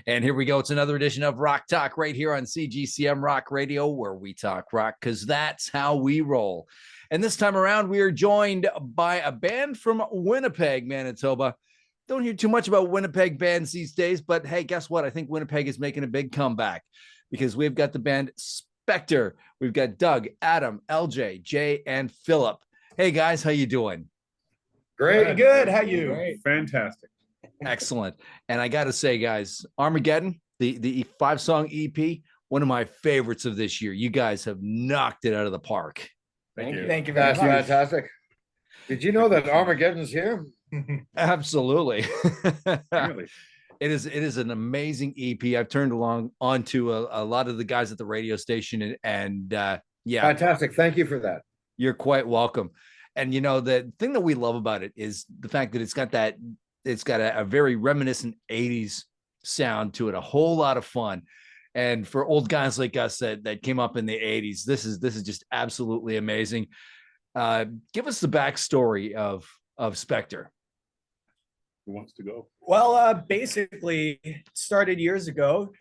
And here we go. It's another edition of Rock Talk right here on CGCM Rock Radio, where we talk rock because that's how we roll. And this time around, we are joined by a band from Winnipeg, Manitoba. Don't hear too much about Winnipeg bands these days, but hey, guess what? I think Winnipeg is making a big comeback because we've got the band Spectre. We've got Doug, Adam, LJ, Jay, and Philip. Hey guys, how you doing? Great, good. How you? Great. Fantastic. Excellent. And I got to say, guys, Armageddon, the 5-song EP, one of my favorites of this year. You guys have knocked it out of the park. Thank you. Thank you very much. Fantastic. Did you know that Armageddon's here? Absolutely. Really? It is an amazing EP. I've turned onto a lot of the guys at the radio station and yeah. Fantastic. Thank you for that. You're quite welcome. And you know, the thing that we love about it is the fact that it's got a very reminiscent 80s sound to it, a whole lot of fun. And for old guys like us that came up in the 80s, this is just absolutely amazing. Give us the backstory of Spectre. Who wants to go? Well, basically, it started years ago.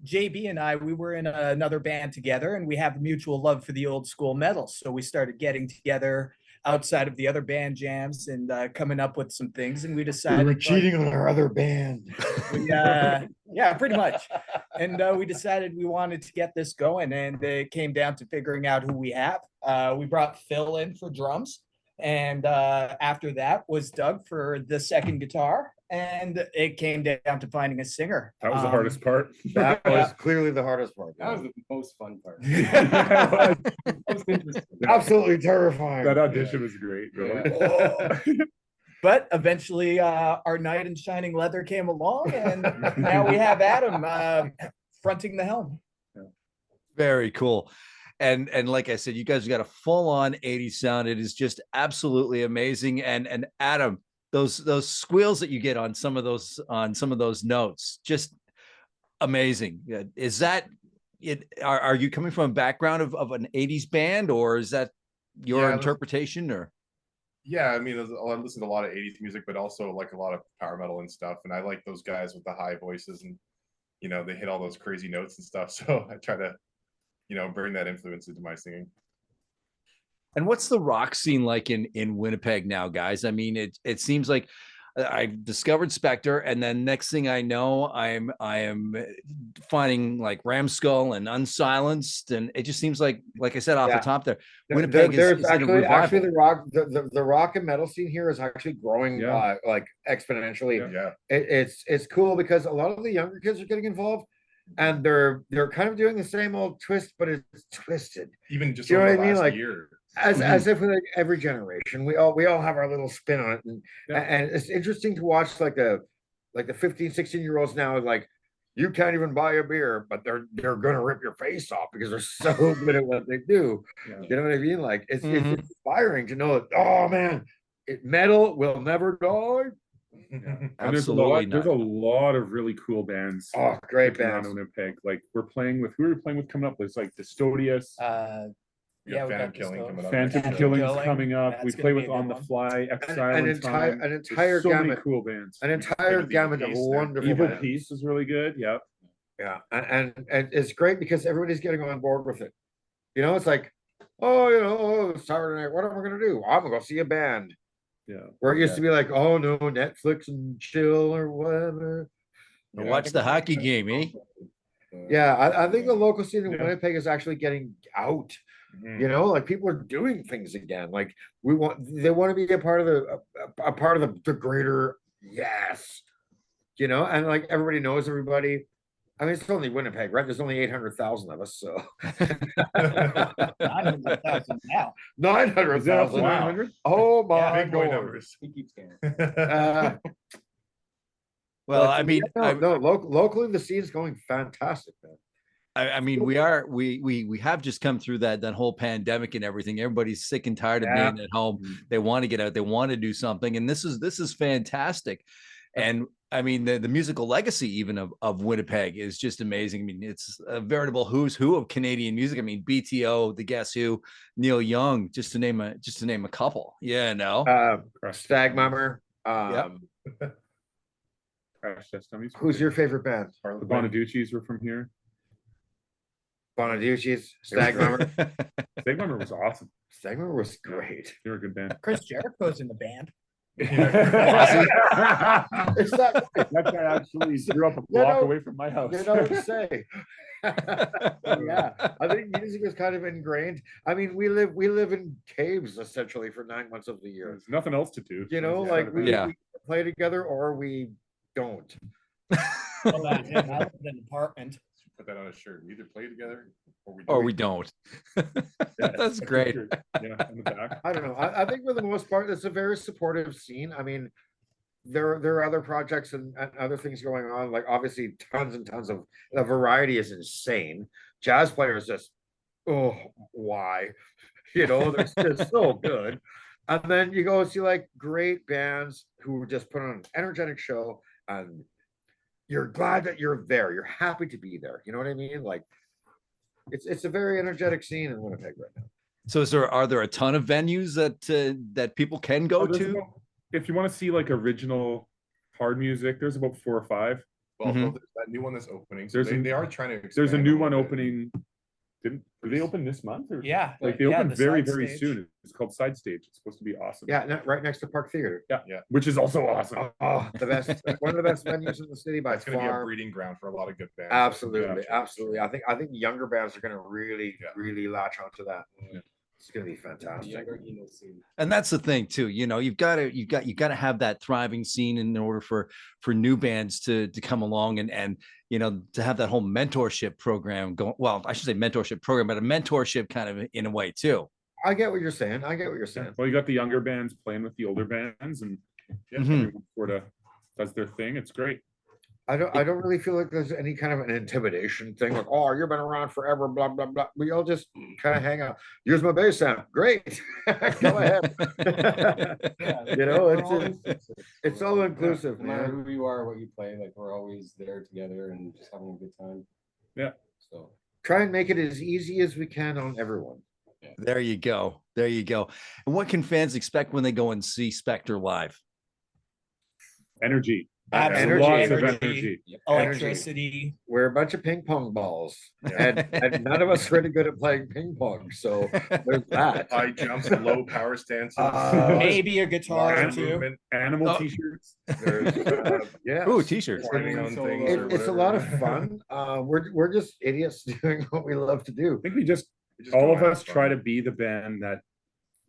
JB and I, we were in another band together, and we have a mutual love for the old school metal. So we started getting together outside of the other band jams and coming up with some things. And we decided we were cheating on our other band. Yeah, pretty much. And we decided we wanted to get this going, and it came down to figuring out who we have. We brought Phil in for drums, and after that was Doug for the second guitar, and it came down to finding a singer. That was the hardest part. That was clearly the hardest part. That was the most fun part. Most interesting. Absolutely terrifying. That audition was great. Really. But eventually our knight in shining leather came along, and now we have Adam fronting the helm. Very cool. And like I said, you guys got a full-on 80s sound. It is just absolutely amazing. And Adam, those squeals that you get on some of those notes, just amazing. Is that it? Are you coming from a background of an 80s band, or is that your interpretation? Or yeah, I mean, I listen to a lot of 80s music, but also like a lot of power metal and stuff. And I like those guys with the high voices, and you know, they hit all those crazy notes and stuff. So I try to, you know, bring that influence into my singing. And what's the rock scene like in Winnipeg now, guys? I mean, it seems like I've discovered Spectre, and then next thing I know, I am finding like Ramskull and Unsilenced, and it just seems like I said off the top there, Winnipeg is actually the rock and metal scene here is actually growing like exponentially. Yeah, it's cool because a lot of the younger kids are getting involved, and they're kind of doing the same old twist, but it's twisted. Even just, you know over what I mean? last Like year. as if with every generation, we all have our little spin on it, and it's interesting to watch like the 15, 16-year-olds now, like you can't even buy a beer, but they're gonna rip your face off because they're so good at what they do. You know what I mean? Like it's inspiring to know that, oh man, metal will never die. And there's a lot of really cool bands. Oh, great bands. In Winnipeg. Like who are we playing with coming up? There's like Dystodius. Phantom Killing coming up. Phantom Killing's coming up. We play with On the Fly, Exile, an entire so gamut, many cool bands. An entire gamut of wonderful Evil bands. Peace is really good. Yep. Yeah, and it's great because everybody's getting on board with it. You know, it's like, Saturday night, what am I gonna do? I'm gonna go see a band. Yeah. Where it used to be like, oh no, Netflix and chill or whatever. Watch the hockey game, eh? Yeah, I think the local scene in Winnipeg is actually getting out. You know, like people are doing things again. Like they want to be a part of the greater you know, and like everybody knows everybody. I mean, it's only Winnipeg, right? There's only 800,000 of us, so 900,000 now. 900,000. Wow. Oh my Big boy God. numbers. He keeps going. Well, I mean, locally the scene's going fantastic, man. I mean, we have just come through that whole pandemic and everything. Everybody's sick and tired of being at home. They want to get out. They want to do something, and this is fantastic. And I mean, the musical legacy even of Winnipeg is just amazing. I mean, it's a veritable who's who of Canadian music. I mean, BTO, The Guess Who, Neil Young, just to name a couple. Yeah, no. Stag Mummer. Crash Test Dummies. Who's your favorite band? The Bonaducci's were from here. Bonaducci's, Stagmummer. Stagmummer was awesome. Stagmummer was great. They were a good band. Chris Jericho's in the band. It's that That guy actually grew up a block away from my house. you know what to say. Yeah, I think music is kind of ingrained. I mean, we live in caves essentially for 9 months of the year. There's nothing else to do. You know, like we play together or we don't. Well, I live in an apartment. Put that on a shirt. We either play together or we don't. That's great. Yeah, in the back. I don't know. I think for the most part, it's a very supportive scene. I mean, there are other projects and other things going on. Like obviously, tons and tons of the variety is insane. Jazz players just, oh, why? You know, they're just so good. And then you go and see like great bands who just put on an energetic show, and you're glad that you're there. You're happy to be there. You know what I mean? Like, it's a very energetic scene in Winnipeg right now. So are there a ton of venues that people can go to? If you want to see like original hard music, there's about 4 or 5. Well, there's that new one that's opening. So they are trying to expand. There's a new one opening. Did they open this month? Or? Yeah. Like they opened very soon. It's called Side Stage. It's supposed to be awesome. Yeah, right next to Park Theater. Yeah. Which is also awesome. Oh, the best, one of the best venues in the city by It's going to be a far. breeding ground for a lot of good bands. Absolutely. I think younger bands are going to really latch onto that. Yeah. It's going to be fantastic. And that's the thing too. You know, you've got to have that thriving scene in order for new bands to come along and you know, to have that whole mentorship program going. Well, I should say mentorship program, but a mentorship kind of in a way too. I get what you're saying. Well, you got the younger bands playing with the older bands, and everyone sort of does their thing. It's great. I don't really feel like there's any kind of an intimidation thing, like, oh, you've been around forever, blah blah blah. We all just kind of hang out. Use my bass amp, great. Go ahead. You know, it's all inclusive, no matter man. who you are, what you play, like we're always there together and just having a good time. Yeah. So Try and make it as easy as we can on everyone. yeah. There you go. And what can fans expect when they go and see Spectre live? Energy. Energy. Lots of energy. Electricity. We're a bunch of ping pong balls, and none of us are really good at playing ping pong. So there's that. High jumps, low power stances. Maybe a guitar or hand two. movement. Animal t-shirts. There's, yeah. Ooh, t-shirts. Pointing on things or It's a whatever. lot of fun. We're just idiots doing what we love to do. I think we just just all go of have us fun. try to be the band that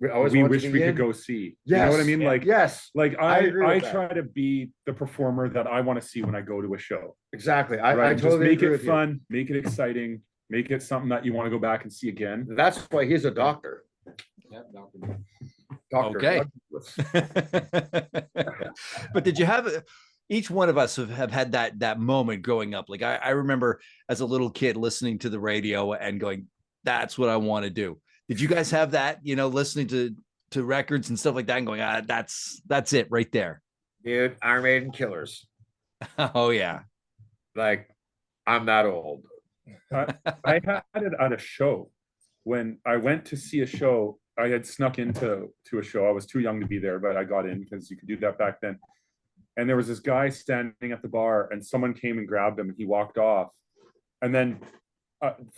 We always we want to wish be we in. could go see. Yes. You know what I mean? Like, Yes, like I I agree with that. try to be the performer that I want to see when I go to a show. exactly. Right? I Just totally make agree it with you. fun, make it exciting, make it something that you want to go back and see again. That's why he's a doctor. Yeah, Dr. Doctor. Okay. But did you have each one of us have had that moment growing up? Like I remember as a little kid listening to the radio and going, that's what I want to do. Did you guys have that, you know, listening to records and stuff like that and going, that's it right there? Dude, Iron Maiden Killers. Oh yeah. Like, I'm that old. I had it at a show. When I went to see a show, I had snuck into a show. I was too young to be there, but I got in because you could do that back then. And there was this guy standing at the bar, and someone came and grabbed him, and he walked off. And then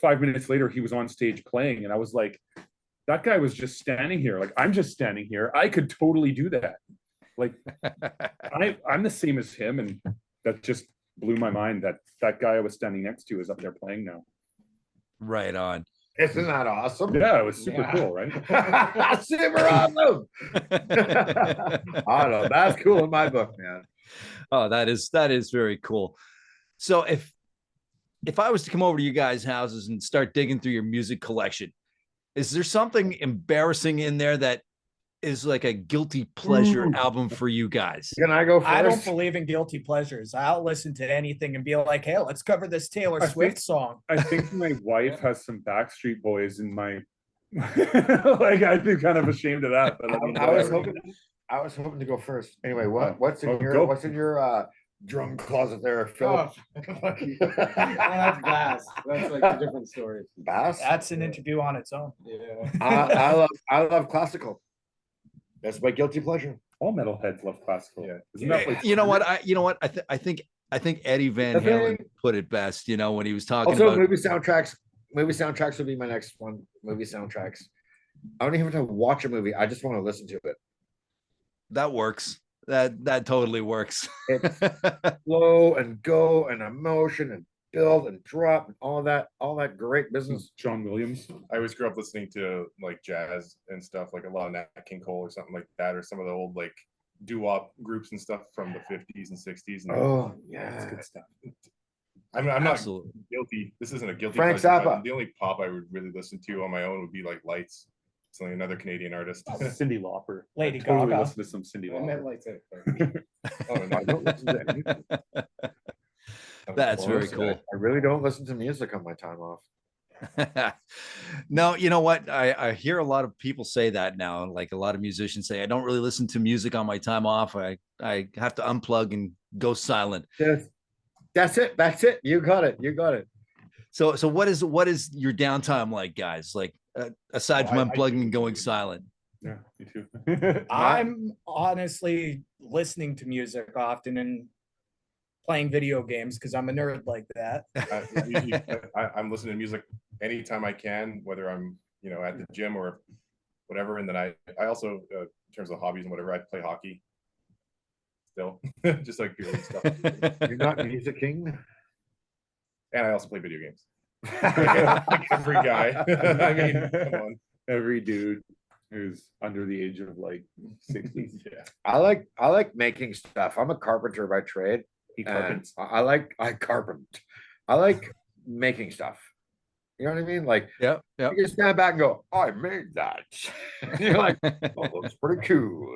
5 minutes later, he was on stage playing, and I was like, that guy was just standing here. Like, I'm just standing here. I could totally do that. Like, I'm the same as him, and that just blew my mind that guy I was standing next to is up there playing now. Right on. Isn't that awesome? Yeah, it was super cool, right? Super awesome. I don't know. That's cool in my book, man. Oh, that is very cool. So if I was to come over to you guys' houses and start digging through your music collection, is there something embarrassing in there that is like a guilty pleasure album for you guys? Can I go first? I don't believe in guilty pleasures. I'll listen to anything and be like, hey, let's cover this Taylor Swift song. I think my wife has some Backstreet Boys in my like, I'd be kind of ashamed of that. But I mean, I was whatever. hoping to go first. Anyway, Oh, what's in go. your drum closet there, Philip? That's Bass. That's like a different story. Bass? That's an interview on its own. Yeah. I love classical. That's my guilty pleasure. All metalheads love classical. Yeah. Isn't that like You know what? I think Eddie Van The Halen thing- put it best. You know, when he was talking Also, about movie soundtracks. Movie soundtracks would be my next one. Movie soundtracks. I don't even have to watch a movie. I just want to listen to it. that works. That totally works. It's flow and go and emotion and build and drop and all that great business. John Williams? I always grew up listening to like jazz and stuff, like a lot of Nat King Cole or something like that, or some of the old like doo-wop groups and stuff from the 50s and 60s. And Oh That's yeah. good stuff. I'm not Absolutely. guilty. This isn't a guilty Frank pleasure, but Zappa. the only pop I would really listen to on my own would be like Lights. It's like another Canadian artist. Cindy Lauper. Lady I totally Gaga. listen to some Cindy I meant Lauper. like that. Oh, no, I don't listen to anything. That's very Honestly, cool. I really don't listen to music on my time off. No, you know what? I hear a lot of people say that now. Like a lot of musicians say, I don't really listen to music on my time off. I have to unplug and go silent. That's it. That's it. You got it. You got it. So what is your downtime like, guys? Like aside from I unplugging and going silent. Yeah, me too. I'm honestly listening to music often and playing video games because I'm a nerd like that. I'm listening to music anytime I can, whether I'm at the gym or whatever. And then I also in terms of hobbies and whatever, I play hockey still, just like purely stuff. You're not a music king. And I also play video games. Like every guy. I mean, come on. Every dude who's under the age of like 60. Yeah. I like making stuff. I'm a carpenter by trade. He And carpets. I carpent. I like making stuff. You know what I mean? Like Yep. you can stand back and go, I made that. And you're like, oh, that's pretty cool.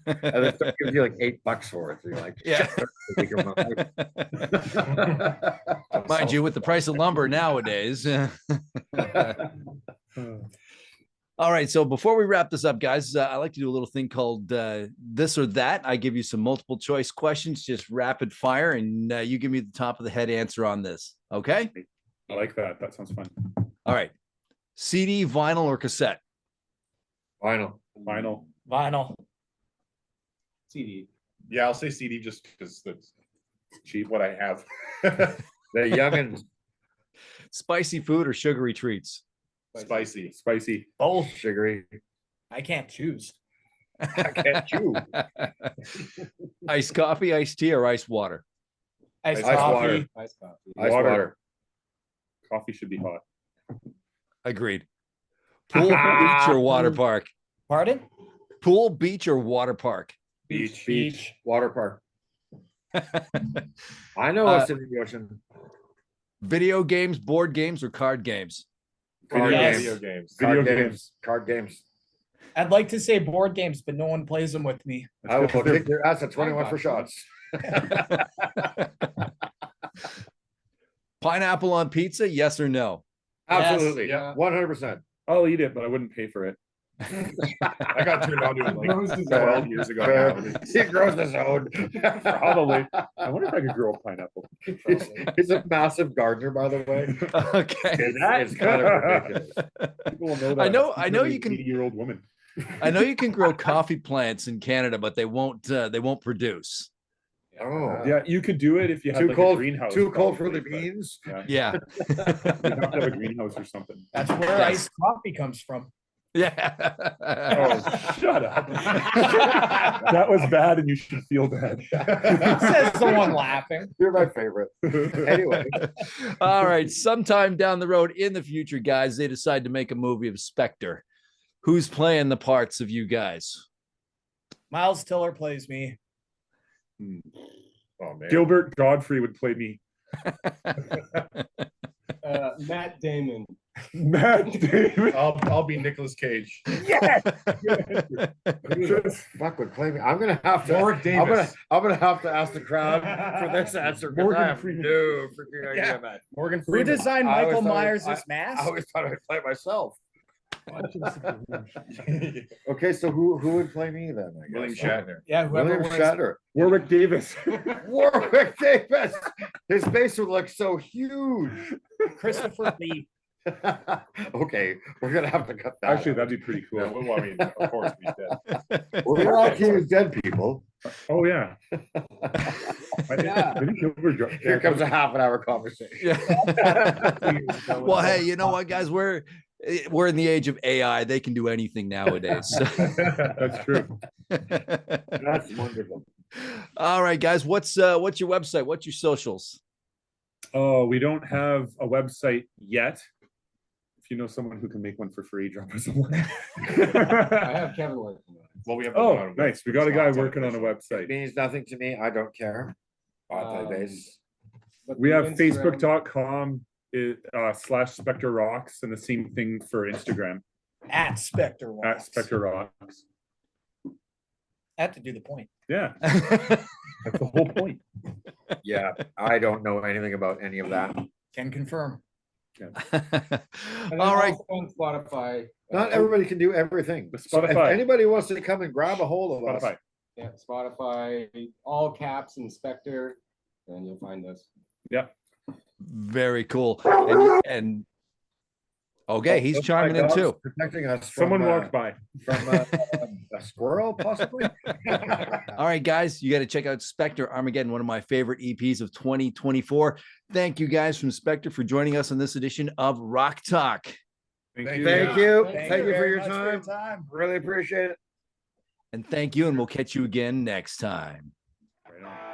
And then someone gives you like $8 for it. So you're like, Yeah. shit. Mind you, with the price of lumber nowadays. All right. So before we wrap this up, guys, I like to do a little thing called this or that. I give you some multiple choice questions, just rapid fire, and you give me the top of the head answer on this. Okay. I like that. That sounds fun. All right. CD, vinyl, or cassette? Vinyl. Vinyl. CD. Yeah, I'll say CD just because that's cheap. What I have. The youngins. Spicy food or sugary treats? Spicy. Spicy. Both. Sugary. I can't choose. I can't chew. Iced coffee, iced tea, or iced water? Iced Ice coffee. water. Ice coffee. Ice Water. water. Coffee should be hot. Agreed. Pool, beach, or water park? Pardon? Pool, beach, or water park? Beach. Water park. I know Uh, what's in the ocean. Video games, board games, or card games? Card Yes. games. Video games. Video Card games. games. Card games. I'd like to say board games, but no one plays them with me. I will kick your ass at 21 for shots. Pineapple on pizza, yes or no? Absolutely. yeah. 100%. I'll eat it, but I wouldn't pay for it. I got turned on to it like Rose is 12 years ago. Fair. now, and He grows his own. Probably. I wonder if I could grow a pineapple. He's a massive gardener, by the way. Okay. It's kind of ridiculous. People will know that. I know you can- 80-year-old woman. I know you can grow coffee plants in Canada, but they won't produce. Oh, Yeah, you could do it if you had too like cold. a greenhouse. Too cold for probably, the but beans. Yeah. Yeah. You'd have to have a greenhouse or something. That's where iced coffee comes from. Yeah. Oh, shut up. That was bad and you should feel bad. Says someone laughing. You're my favorite. Anyway, All right. Sometime down the road in the future, guys, they decide to make a movie of Spectre. Who's playing the parts of you guys? Miles Tiller plays me. Oh man. Gilbert Godfrey would play me. Matt Damon. Matt Damon. I'll be Nicolas Cage. just fuck would play me. I'm gonna have to. Warwick Davis. I'm gonna have to ask the crowd for this answer. 'Cause Morgan I have Freeman. no freaking idea, Yeah. man. Morgan Who Freeman. designed I always Michael thought- Myers' I mask? always thought I'd play myself. Okay, so who would play me then? I William guess? Shatner. Yeah, whoever William wears Shatner. Warwick Davis. Warwick Davis. His face would look so huge. Christopher Lee. Okay, we're gonna have to cut that. Actually, out. that'd be pretty Yeah, cool. well, I mean, of course we did. We're all accused dead people. Oh yeah. Yeah. I think Here comes a half an hour conversation. Yeah. Well, hey, you know what, guys? We're in the age of AI. They can do anything nowadays. So. That's true. That's wonderful. All right, guys. What's your website? What's your socials? Oh, we don't have a website yet. If you know someone who can make one for free, drop us a line. I have Kevin working on it. Well, we have. the one Oh, on nice. We Winnipeg, got a it's guy not working on a official. It website. means nothing to me. I don't care. But We the have Instagram- facebook.com / Spectre Rocks, and the same thing for Instagram At Spectre. at Rocks. Spectre Rocks. Had to do the point. Yeah, that's the whole point. Yeah, I don't know anything about any of that. Can confirm. And then All right. also on Spotify. Not everybody can do everything. The So if Spotify. anybody wants to come and grab a hold of us, Spotify. Yeah, Spotify, all caps and Spectre, and you'll find us. Yeah. Very cool. And okay, he's Oh, chiming my in dog's too. protecting us. Someone from, walked by. from a squirrel, possibly. All right, guys, you got to check out Spectre Armageddon, one of my favorite EPs of 2024. Thank you guys from Spectre for joining us on this edition of Rock Talk. Thank you. Thank you. Thank Thank you for very your much time. Really appreciate it. And thank you, and we'll catch you again next time. Right on.